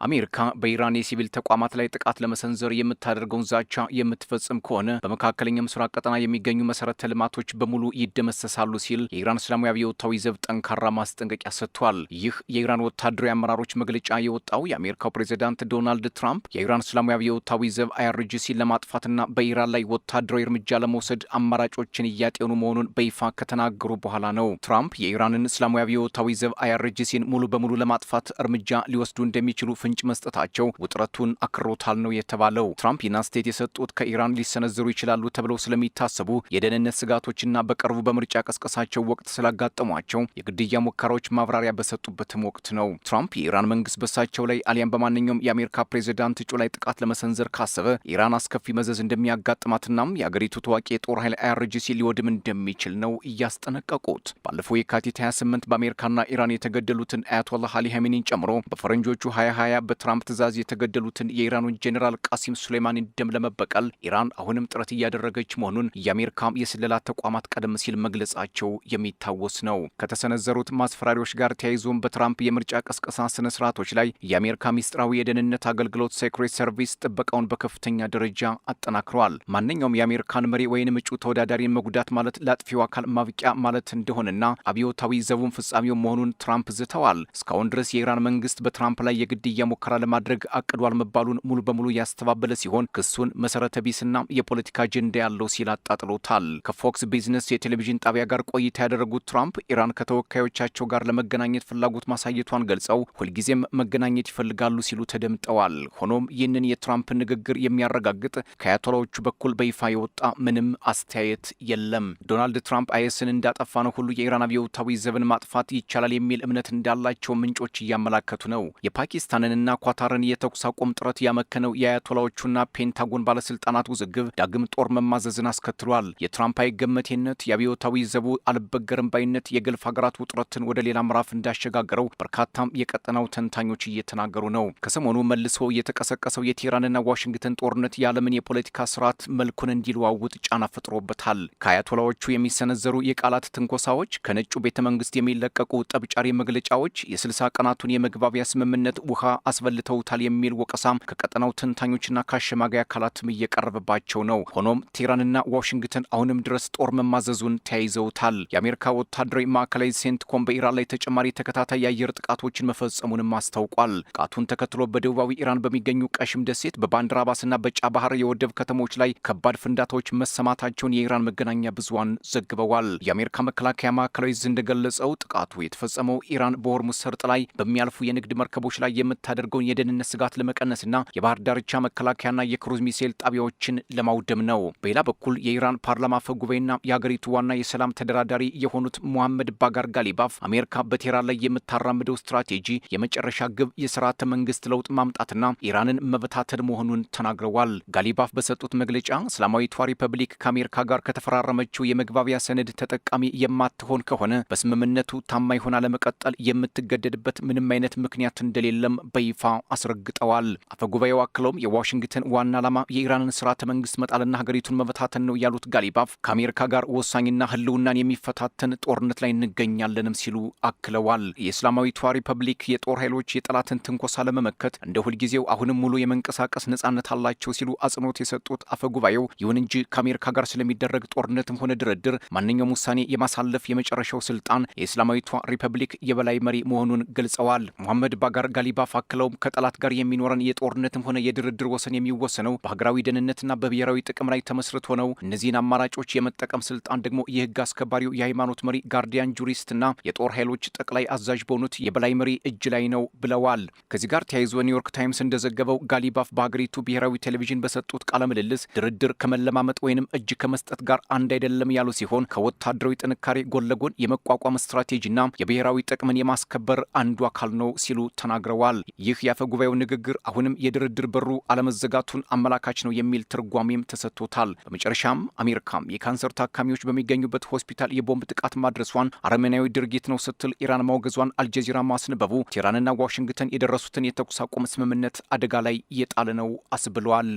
አሜሪካ በኢራን የሲቪል ተቋማት ላይ ጥቃት ለመሰንዘር የምታደርገውን ዛቻ የምትፈጽም ከሆነ በመካከለኛው ምስራቅ ቀጠና የሚገኙ መሰረተ ልማቶች በሙሉ ይደመሰሳሉ ሲል የኢራን እስላማዊ አብዮታዊ ዘብ ጠንካራ ማስጠንቀቂያ ሰጥቷል። ይህ የኢራን ወታደራዊ አመራሮች መግለጫ የወጣው የአሜሪካው ፕሬዚዳንት ዶናልድ ትራምፕ የኢራን እስላማዊ አብዮታዊ ዘብ አይአርጂሲን ለማጥፋትና በኢራን ላይ ወታደራዊ እርምጃ ለመውሰድ አማራጮችን እያጤኑ መሆኑን በይፋ ከተናገሩ በኋላ ነው። ትራምፕ የኢራንን እስላማዊ አብዮታዊ ዘብ አይአርጂሲን ሙሉ በሙሉ ለማጥፋት እርምጃ ሊወስዱ እንደሚችሉ ፍንጭ መስጠታቸው ውጥረቱን አክሮታል ነው የተባለው። ትራምፕ ይህን አስተያየት የሰጡት ከኢራን ሊሰነዘሩ ይችላሉ ተብለው ስለሚታሰቡ የደህንነት ስጋቶችና በቅርቡ በምርጫ ቀስቀሳቸው ወቅት ስላጋጠሟቸው የግድያ ሙከራዎች ማብራሪያ በሰጡበትም ወቅት ነው። ትራምፕ የኢራን መንግስት በሳቸው ላይ አሊያም በማንኛውም የአሜሪካ ፕሬዚዳንት እጩ ላይ ጥቃት ለመሰንዘር ካሰበ ኢራን አስከፊ መዘዝ እንደሚያጋጥማትናም የአገሪቱ ታዋቂ የጦር ኃይል አይአርጂሲ ሊወድም እንደሚችል ነው እያስጠነቀቁት። ባለፈው የካቲት 28 በአሜሪካና ኢራን የተገደሉትን አያቶላህ አሊ ሀሜኒን ጨምሮ በፈረንጆቹ 2020 በትራምፕ ትዕዛዝ የተገደሉትን የኢራኑን ጄኔራል ቃሲም ሱሌማኒን ደም ለመበቀል ኢራን አሁንም ጥረት እያደረገች መሆኑን የአሜሪካ የስለላ ተቋማት ቀደም ሲል መግለጻቸው የሚታወስ ነው። ከተሰነዘሩት ማስፈራሪያዎች ጋር ተያይዞም በትራምፕ የምርጫ ቀስቀሳ ስነ ስርዓቶች ላይ የአሜሪካ ሚስጥራዊ የደህንነት አገልግሎት ሴክሬት ሰርቪስ ጥበቃውን በከፍተኛ ደረጃ አጠናክረዋል። ማንኛውም የአሜሪካን መሪ ወይንም እጩ ተወዳዳሪን መጉዳት ማለት ለአጥፊው አካል ማብቂያ ማለት እንደሆነና አብዮታዊ ዘቡን ፍጻሜው መሆኑን ትራምፕ ዝተዋል። እስካሁን ድረስ የኢራን መንግስት በትራምፕ ላይ የግድያ ሙከራ ለማድረግ አቅዷል መባሉን ሙሉ በሙሉ ያስተባበለ ሲሆን ክሱን መሰረተ ቢስና የፖለቲካ አጀንዳ ያለው ሲል አጣጥሎታል። ከፎክስ ቢዝነስ የቴሌቪዥን ጣቢያ ጋር ቆይታ ያደረጉት ትራምፕ ኢራን ከተወካዮቻቸው ጋር ለመገናኘት ፍላጎት ማሳየቷን ገልጸው ሁልጊዜም መገናኘት ይፈልጋሉ ሲሉ ተደምጠዋል። ሆኖም ይህንን የትራምፕ ንግግር የሚያረጋግጥ ከአያቶላዎቹ በኩል በይፋ የወጣ ምንም አስተያየት የለም። ዶናልድ ትራምፕ አይኤስን እንዳጠፋ ነው ሁሉ የኢራን አብዮታዊ ዘብን ማጥፋት ይቻላል የሚል እምነት እንዳላቸው ምንጮች እያመላከቱ ነው። የፓኪስታንንና ኳታርን የተኩስ አቁም ጥረት ያመከነው የአያቶላዎቹና ፔንታጎን ባለስልጣናት ውዝግብ ዳግም ጦር መማዘዝን አስከትሏል። የትራምፕ አይገመቴነት፣ የአብዮታዊ ዘቡ አልበገርም ባይነት የገልፍ ሀገራት ውጥረትን ወደ ሌላ ምዕራፍ እንዳሸጋገረው በርካታም የቀጠናው ተንታኞች እየተናገሩ ነው። ከሰሞኑ መልሶ የተቀሰቀሰው የቴህራንና ዋሽንግተን ጦርነት የዓለምን የፖለቲካ ስርዓት መልኩን እንዲለዋውጥ ጫና ፈጥሮበታል። ከአያቶላዎቹ የሚሰነዘሩ የቃላት ትንኮሳዎች፣ ከነጩ ቤተ መንግስት የሚለቀቁ ጠብጫሪ መግለጫዎች የ60 ቀናቱን የመግባቢያ ስምምነት ውሃ አስበልተውታል የሚል ወቀሳም ከቀጠናው ተንታኞችና ከአሸማጋይ አካላትም እየቀረበባቸው ነው። ሆኖም ቴህራንና ዋሽንግተን አሁንም ድረስ ጦር መማዘዙን ተያይዘውታል። የአሜሪካ ወታደራዊ ማዕከላዊ ሴንትኮም በኢራን ላይ ተጨማሪ ተከታታይ የአየር ጥቃቶችን መፈጸሙንም አስታውቋል። ጥቃቱን ተከትሎ በደቡባዊ ኢራን በሚገኙ ቀሽም ደሴት፣ በባንድር አባስና በጫባህር የወደብ ከተሞች ላይ ከባድ ፍንዳታዎች መሰማታቸውን የኢራን መገናኛ ብዙሃን ዘግበዋል። የአሜሪካ መከላከያ ማዕከላዊ ዕዝ እንደገለጸው ጥቃቱ የተፈጸመው ኢራን በሆርሙዝ ሰርጥ ላይ በሚያልፉ የንግድ መርከቦች ላይ የምታደርገውን የደህንነት ስጋት ለመቀነስና የባህር ዳርቻ መከላከያና የክሩዝ ሚሳኤል ጣቢያዎችን ለማውደም ነው። በሌላ በኩል የኢራን ፓርላማ አፈ ጉባኤና የሀገሪቱ ዋና የሰላም ተደራዳሪ የሆኑት ሙሐመድ ባጋር ጋሊባፍ አሜሪካ በቴህራን ላይ የምታራምደው ስትራቴጂ የመጨረሻ ግብ የስርዓተ መንግስት ለውጥ ማምጣትና ኢራንን መበታተን መሆኑን ተናግረዋል። ጋሊባፍ በሰጡት መግለጫ እስላማዊቷ ሪፐብሊክ ከአሜሪካ ጋር ከተፈራረመችው የመግባቢያ ሰነድ ተጠቃሚ የማትሆን ከሆነ በስምምነቱ ታማኝ ሆና ለመቀጠል የምትገደድበት ምንም አይነት ምክንያት እንደሌለም በይፋ አስረግጠዋል። አፈጉባኤው አክለውም የዋሽንግተን ዋና ዓላማ የኢራንን ስርዓተ መንግስት መጣልና ሀገሪቱን መበታተን ነው ያሉት ጋሊባፍ ከአሜሪካ ጋር ወሳኝና ህልውናን የሚፈታተን ጦርነት ላይ እንገኛለንም ሲሉ አክለዋል። የእስላማዊቷ ሪፐብሊክ የጦር ኃይሎች የጠላትን ትንኮሳ ለመመከት እንደ ሁልጊዜው አሁንም ሙሉ የመንቀሳቀስ ነጻነት አላቸው ሲሉ አጽንኦት የሰጡት አፈጉባኤው ይሁን እንጂ ከአሜሪካ ጋር ስለሚደረግ ጦርነትም ሆነ ድርድር ማንኛውም ውሳኔ የማሳለፍ የመጨረሻው ስልጣን የእስላማዊቷ ሪፐብሊክ የበላይ መሪ መሆኑን ገልጸዋል። ሙሐመድ ባጋር ጋሊባፍ አክለውም ከጠላት ጋር የሚኖረን የጦርነትም ሆነ የድርድር ወሰን የሚወሰነው በሀገራዊ ደህንነትና በብሔራዊ ጥቅም ላይ ተመስርቶ ነው። እነዚህን አማራጮች የመጠቀም ስልጣን ደግሞ የህግ አስከባሪው የሃይማኖት መሪ ጋርዲያን ጁሪስትና የጦር ኃይሎች ጠቅላይ አዛዥ በሆኑት የበላይ መሪ እጅ ላይ ነው ብለዋል። ከዚህ ጋር ተያይዞ ኒውዮርክ ታይምስ እንደዘገበው ጋሊባፍ በሀገሪቱ ብሔራዊ ቴሌቪዥን በሰጡት ቃለ ምልልስ ድርድር ከመለማመጥ ወይንም እጅ ከመስጠት ጋር አንድ አይደለም ያሉ ሲሆን ከወታደራዊ ጥንካሬ ጎን ለጎን የመቋቋም ስትራቴጂና የብሔራዊ ጥቅምን የማስከበር አንዱ አካል ነው ሲሉ ተናግረዋል። ይህ የአፈ ጉባኤው ንግግር አሁንም የድርድር በሩ አለመዘጋቱን አመላካች ነው የሚል ትርጓሜም ተሰጥቶታል። በመጨረሻም አሜሪካም የካንሰር ታካሚዎች በሚገኙበት ሆስፒታል የቦምብ ጥቃት ማድረሷን አረመኔያዊ ድርጊት ነው ስትል ኢራን ማውገዟን አልጀዚራ ማስነበቡ ቴህራንና ዋሽንግተን የደረሱትን የተኩስ አቁም ስምምነት አደጋ ላይ እየጣለ ነው አስብሏል።